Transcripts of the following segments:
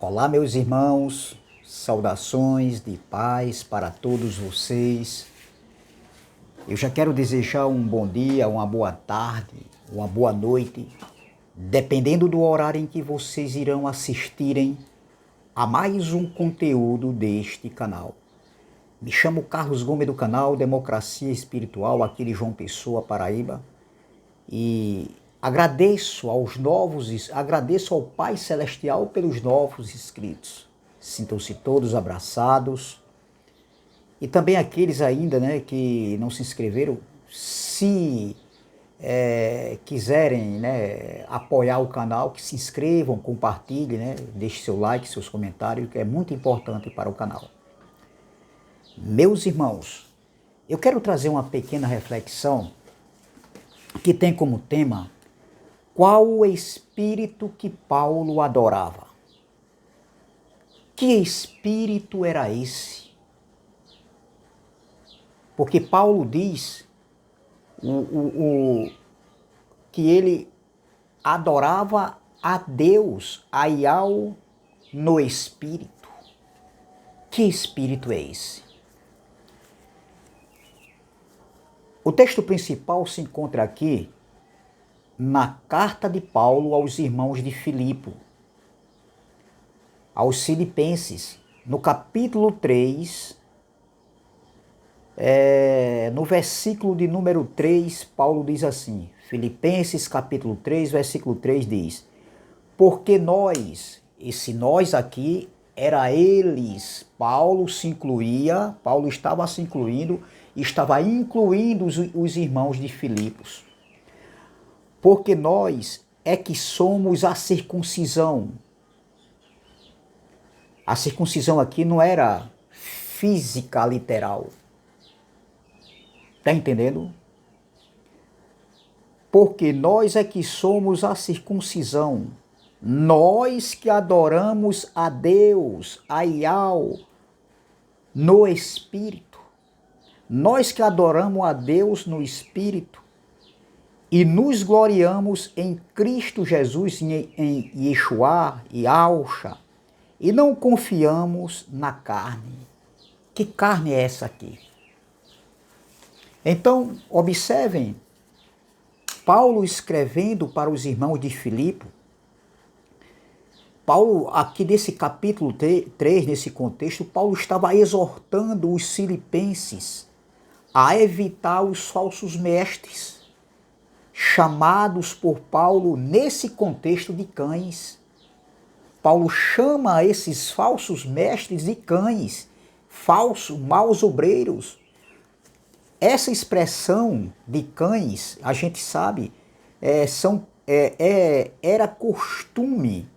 Olá, meus irmãos, saudações de paz para todos vocês. Eu já quero desejar um bom dia, uma boa tarde, uma boa noite, dependendo do horário em que vocês irão assistirem a mais um conteúdo deste canal. Me chamo Carlos Gomes do canal Democracia Espiritual, aqui de João Pessoa, Paraíba, e agradeço ao Pai Celestial pelos novos inscritos. Sintam-se todos abraçados. E também aqueles ainda, que não se inscreveram, se quiserem, apoiar o canal, que se inscrevam, compartilhem, deixe seu like, seus comentários, que é muito importante para o canal. Meus irmãos, eu quero trazer uma pequena reflexão que tem como tema: qual o espírito que Paulo adorava? Que espírito era esse? Porque Paulo diz que ele adorava a Deus, a Yahweh, no espírito. Que espírito é esse? O texto principal se encontra aqui na carta de Paulo aos irmãos de Filipe, aos Filipenses, no capítulo 3, no versículo de número 3, Paulo diz assim, Filipenses capítulo 3, versículo 3 diz: porque nós, esse nós aqui era eles, Paulo estava se incluindo, estava incluindo os irmãos de Filipos. Porque nós é que somos a circuncisão. A circuncisão aqui não era física, literal. Está entendendo? Porque nós é que somos a circuncisão. Nós que adoramos a Deus, a Yahweh, no Espírito. Nós que adoramos a Deus no Espírito e nos gloriamos em Cristo Jesus, em Yeshua e Yahushua, e não confiamos na carne. Que carne é essa aqui? Então, observem, Paulo escrevendo para os irmãos de Filipe, Paulo, aqui nesse capítulo 3, nesse contexto, Paulo estava exortando os filipenses a evitar os falsos mestres, chamados por Paulo nesse contexto de cães. Paulo chama esses falsos mestres de cães, falsos, maus obreiros. Essa expressão de cães, a gente sabe, era costume,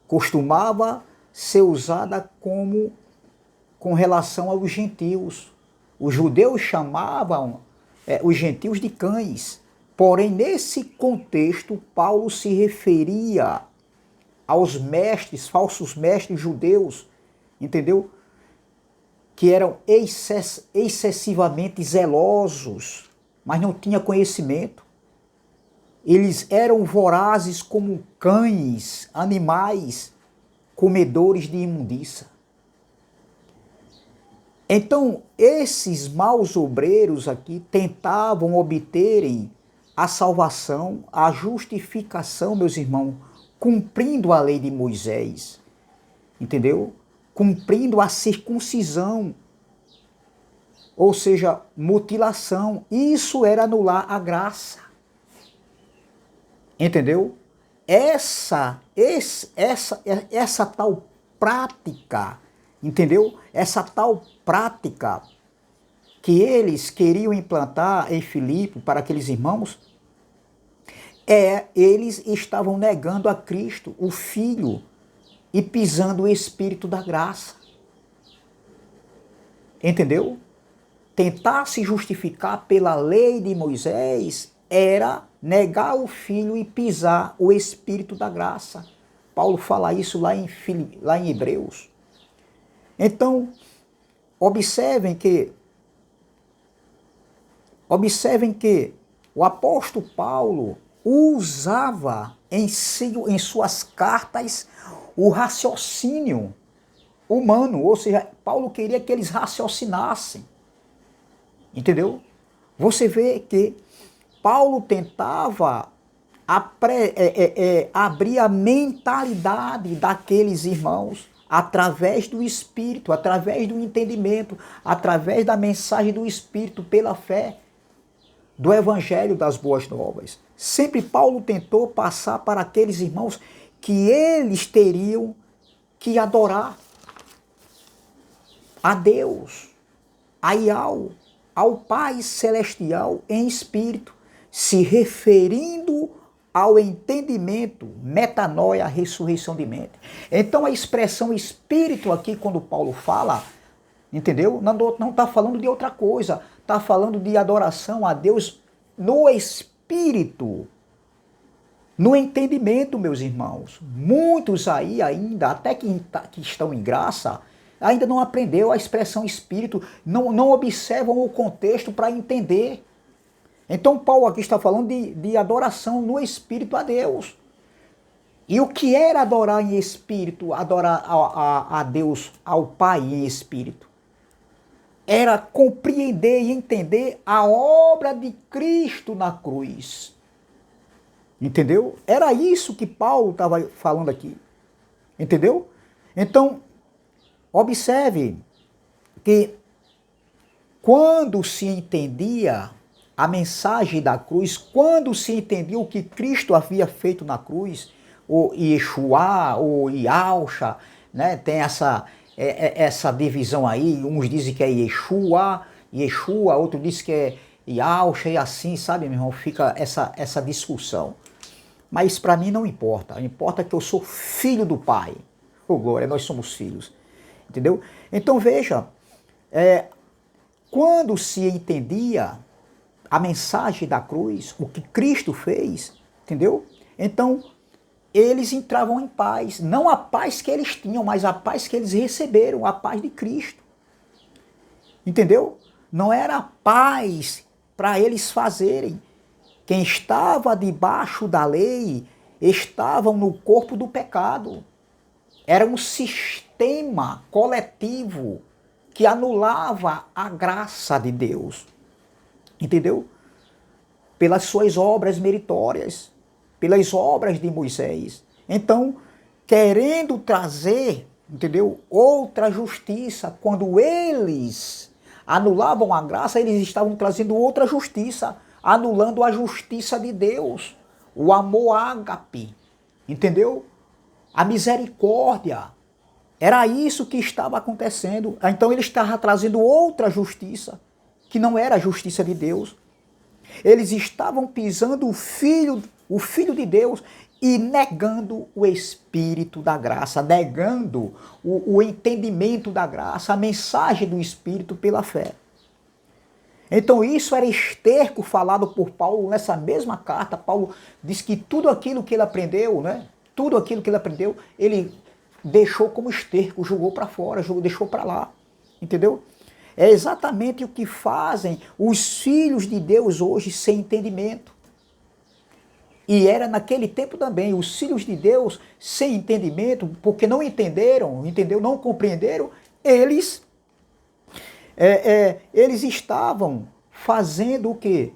costumava ser usada com relação aos gentios. Os judeus chamavam os gentios de cães. Porém, nesse contexto, Paulo se referia aos mestres, falsos mestres judeus, entendeu? Que eram excessivamente zelosos, mas não tinham conhecimento. Eles eram vorazes como cães, animais, comedores de imundícia. Então, esses maus obreiros aqui tentavam obterem a salvação, a justificação, meus irmãos, cumprindo a lei de Moisés, entendeu? Cumprindo a circuncisão, ou seja, mutilação. Isso era anular a graça, entendeu? Essa tal prática, entendeu? Essa tal prática que eles queriam implantar em Filipe para aqueles irmãos, eles estavam negando a Cristo, o Filho, e pisando o Espírito da graça. Entendeu? Tentar se justificar pela lei de Moisés era negar o Filho e pisar o Espírito da graça. Paulo fala isso lá em Hebreus. Então, observem que o apóstolo Paulo usava em suas cartas o raciocínio humano, ou seja, Paulo queria que eles raciocinassem, entendeu? Você vê que Paulo tentava abrir a mentalidade daqueles irmãos através do Espírito, através do entendimento, através da mensagem do Espírito, pela fé do Evangelho das Boas Novas. Sempre Paulo tentou passar para aqueles irmãos que eles teriam que adorar a Deus, a Iau, ao Pai Celestial em espírito, se referindo ao entendimento, metanoia, ressurreição de mente. Então a expressão espírito aqui, quando Paulo fala, entendeu? Não está falando de outra coisa, está falando de adoração a Deus no espírito, no entendimento, meus irmãos. Muitos aí ainda, até que estão em graça, ainda não aprendeu a expressão espírito, não observam o contexto para entender. Então Paulo aqui está falando de adoração no espírito a Deus. E o que era adorar em espírito, adorar a Deus, ao Pai em espírito? Era compreender e entender a obra de Cristo na cruz. Entendeu? Era isso que Paulo estava falando aqui. Entendeu? Então, observe que quando se entendia a mensagem da cruz, quando se entendia o que Cristo havia feito na cruz, o Yeshua, o Yahusha, né? Tem essa divisão aí, uns dizem que é Yeshua, outro diz que é Yahusha, e assim, sabe, meu irmão, fica essa discussão. Mas para mim não importa, importa que eu sou filho do Pai. Oh, glória, nós somos filhos, entendeu? Então veja, quando se entendia a mensagem da cruz, o que Cristo fez, entendeu? Então, eles entravam em paz. Não a paz que eles tinham, mas a paz que eles receberam, a paz de Cristo. Entendeu? Não era paz para eles fazerem. Quem estava debaixo da lei estavam no corpo do pecado. Era um sistema coletivo que anulava a graça de Deus. Entendeu? Pelas suas obras meritórias, pelas obras de Moisés. Então, querendo trazer, entendeu, outra justiça, quando eles anulavam a graça, eles estavam trazendo outra justiça, anulando a justiça de Deus, o amor ágape, entendeu? A misericórdia. Era isso que estava acontecendo. Então ele estava trazendo outra justiça, que não era a justiça de Deus. Eles estavam pisando o Filho de Deus e negando o Espírito da graça, negando o entendimento da graça, a mensagem do Espírito pela fé. Então isso era esterco falado por Paulo nessa mesma carta. Paulo diz que tudo aquilo que ele aprendeu, né? Tudo aquilo que ele aprendeu, ele deixou como esterco, jogou para fora, deixou para lá. Entendeu? É exatamente o que fazem os filhos de Deus hoje sem entendimento. E era naquele tempo também, os filhos de Deus sem entendimento, porque não entenderam, entendeu? Não compreenderam, eles estavam fazendo o quê?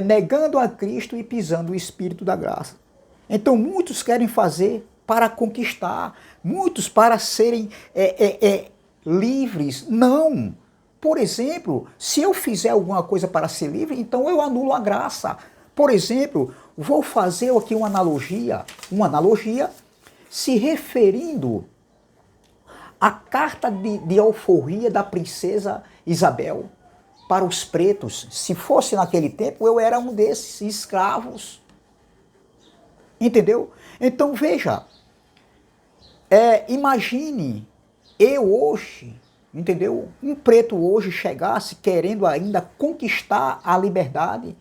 Negando a Cristo e pisando o Espírito da graça. Então muitos querem fazer para conquistar, muitos para serem livres. Não. Por exemplo, se eu fizer alguma coisa para ser livre, então eu anulo a graça. Por exemplo, vou fazer aqui uma analogia se referindo à carta de alforria da princesa Isabel para os pretos. Se fosse naquele tempo, eu era um desses escravos. Entendeu? Então veja, imagine eu hoje, entendeu? Um preto hoje chegasse querendo ainda conquistar a liberdade,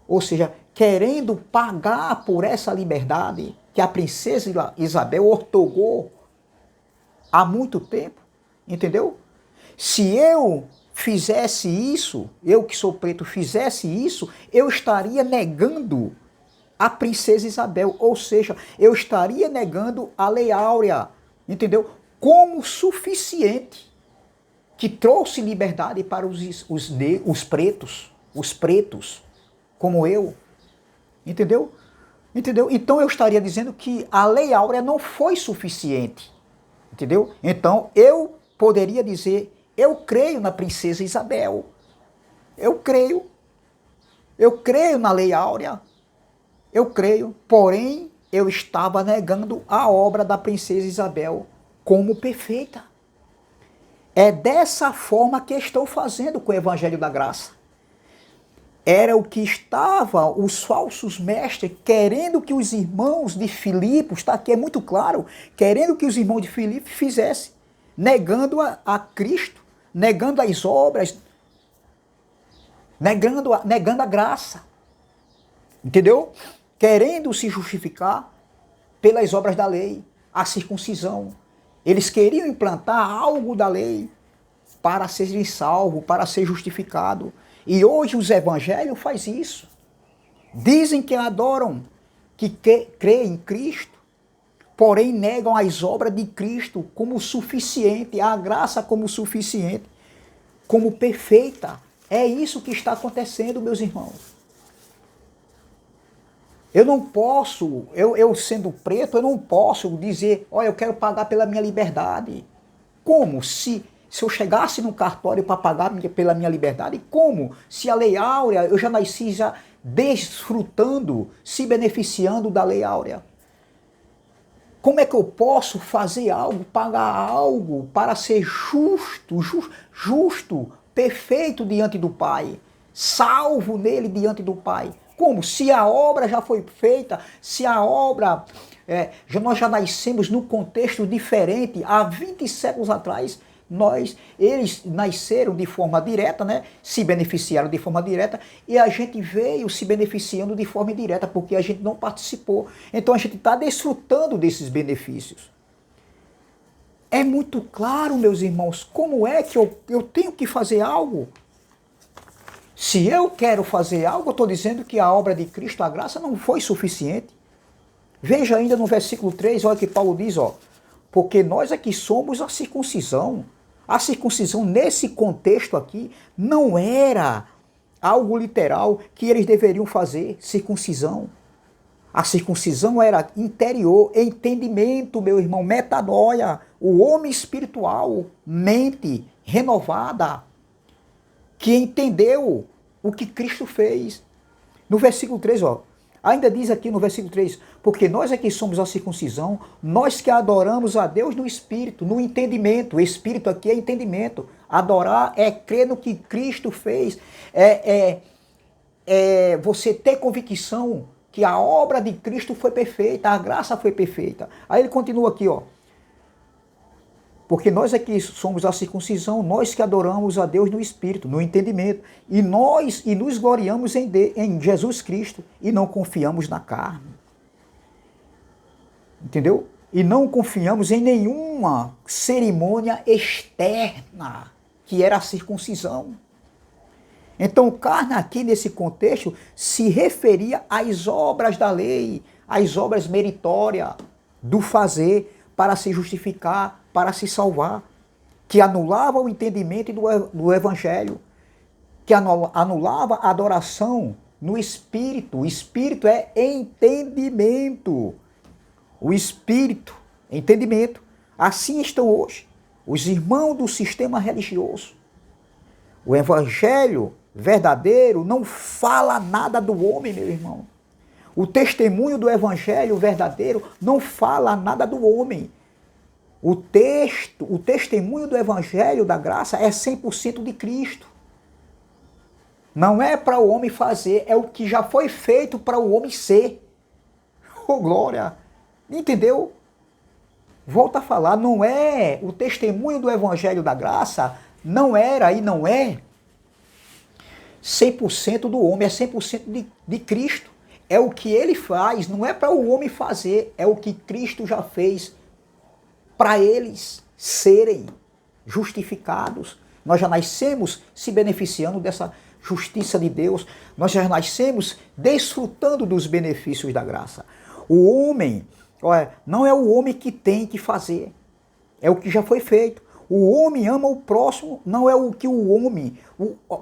ou seja, querendo pagar por essa liberdade que a princesa Isabel otorgou há muito tempo, entendeu? Se eu fizesse isso, eu que sou preto fizesse isso, eu estaria negando a princesa Isabel, ou seja, eu estaria negando a Lei Áurea, entendeu? Como suficiente, que trouxe liberdade para os pretos, como eu, entendeu? Entendeu? Então eu estaria dizendo que a Lei Áurea não foi suficiente, entendeu? Então eu poderia dizer, eu creio na princesa Isabel, eu creio na Lei Áurea, eu creio, porém eu estava negando a obra da princesa Isabel como perfeita. É dessa forma que estou fazendo com o Evangelho da Graça. Era o que estavam os falsos mestres querendo que os irmãos de Filipe, está aqui, é muito claro, querendo que os irmãos de Filipe fizessem, negando a Cristo, negando as obras, negando a graça, entendeu? Querendo se justificar pelas obras da lei, a circuncisão. Eles queriam implantar algo da lei para serem salvos, para ser justificado. E hoje os evangelhos fazem isso. Dizem que adoram, que creem em Cristo, porém negam as obras de Cristo como suficiente, a graça como suficiente, como perfeita. É isso que está acontecendo, meus irmãos. Eu não posso, eu sendo preto, eu não posso dizer, olha, eu quero pagar pela minha liberdade. Como? Se eu chegasse no cartório para pagar pela minha liberdade, como? Se a Lei Áurea, eu já nasci já desfrutando, se beneficiando da Lei Áurea. Como é que eu posso fazer algo, pagar algo para ser justo, perfeito diante do Pai, salvo nele diante do Pai? Como? Se a obra já foi feita, se a obra, nós já nascemos num contexto diferente, há 20 séculos atrás, eles nasceram de forma direta, né? Se beneficiaram de forma direta, e a gente veio se beneficiando de forma indireta, porque a gente não participou. Então a gente está desfrutando desses benefícios. É muito claro, meus irmãos, como é que eu tenho que fazer algo? Se eu quero fazer algo, eu estou dizendo que a obra de Cristo, a graça, não foi suficiente. Veja ainda no versículo 3, olha que Paulo diz, ó, porque nós é que somos a circuncisão. A circuncisão, nesse contexto aqui, não era algo literal que eles deveriam fazer, circuncisão. A circuncisão era interior, entendimento, meu irmão, metanoia, o homem espiritual, mente renovada, que entendeu o que Cristo fez. No versículo 3, ó, ainda diz aqui no versículo 3, porque nós é que somos a circuncisão, nós que adoramos a Deus no Espírito, no entendimento. O Espírito aqui é entendimento. Adorar é crer no que Cristo fez, você ter convicção que a obra de Cristo foi perfeita, a graça foi perfeita. Aí ele continua aqui, ó. Porque nós é que somos a circuncisão, nós que adoramos a Deus no Espírito, no entendimento. E nos gloriamos em Jesus Cristo e não confiamos na carne. Entendeu? E não confiamos em nenhuma cerimônia externa, que era a circuncisão. Então, carne aqui nesse contexto se referia às obras da lei, às obras meritórias do fazer para se justificar, para se salvar, que anulava o entendimento do Evangelho, que anulava a adoração no Espírito. O Espírito é entendimento. O Espírito, entendimento. Assim estão hoje os irmãos do sistema religioso. O Evangelho verdadeiro não fala nada do homem, meu irmão. O testemunho do Evangelho verdadeiro não fala nada do homem. O testemunho do Evangelho da graça é 100% de Cristo. Não é para o homem fazer, é o que já foi feito para o homem ser. Oh, glória! Entendeu? Volta a falar, não é o testemunho do Evangelho da graça, não era e não é 100% do homem, é 100% de Cristo. É o que ele faz, não é para o homem fazer, é o que Cristo já fez para eles serem justificados. Nós já nascemos se beneficiando dessa justiça de Deus, nós já nascemos desfrutando dos benefícios da graça. O homem, olha, não é o homem que tem que fazer, é o que já foi feito. O homem ama o próximo, não é o que o homem...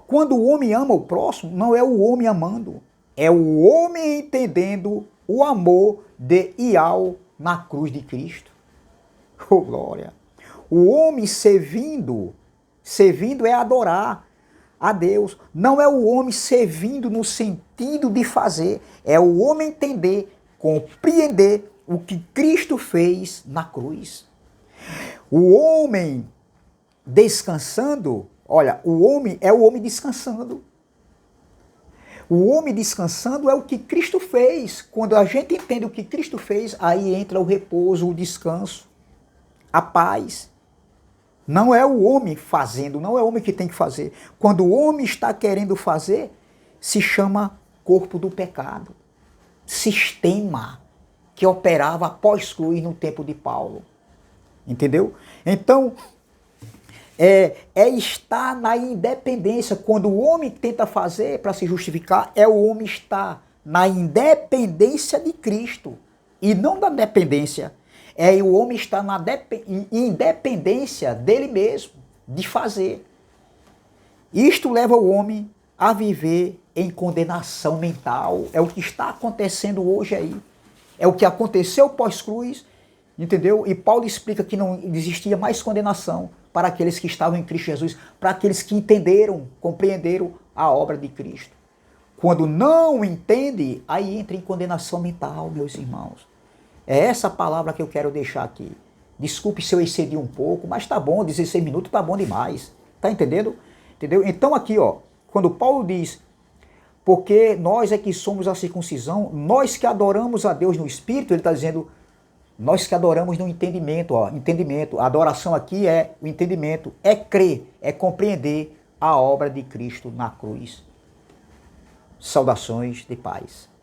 Quando o homem ama o próximo, não é o homem amando, é o homem entendendo o amor de Ial na cruz de Cristo. Oh, glória! O homem servindo é adorar a Deus. Não é o homem servindo no sentido de fazer, é o homem entender, compreender o que Cristo fez na cruz. O homem descansando, olha, o homem é o homem descansando. O homem descansando é o que Cristo fez. Quando a gente entende o que Cristo fez, aí entra o repouso, o descanso, a paz. Não é o homem fazendo, não é o homem que tem que fazer. Quando o homem está querendo fazer, se chama corpo do pecado. Sistema que operava após cruz no tempo de Paulo. Entendeu? Então, é estar na independência. Quando o homem tenta fazer para se justificar, é o homem estar na independência de Cristo e não da dependência. É o homem estar na independência dele mesmo, de fazer. Isto leva o homem a viver em condenação mental. É o que está acontecendo hoje aí. É o que aconteceu pós-cruz, entendeu? E Paulo explica que não existia mais condenação para aqueles que estavam em Cristo Jesus, para aqueles que entenderam, compreenderam a obra de Cristo. Quando não entende, aí entra em condenação mental, meus irmãos. É essa palavra que eu quero deixar aqui. Desculpe se eu excedi um pouco, mas tá bom, 16 minutos tá bom demais. Tá entendendo? Entendeu? Então aqui, ó, quando Paulo diz, porque nós é que somos a circuncisão, nós que adoramos a Deus no Espírito, ele está dizendo, nós que adoramos no entendimento, ó, entendimento. A adoração aqui é o entendimento, é crer, é compreender a obra de Cristo na cruz. Saudações de paz.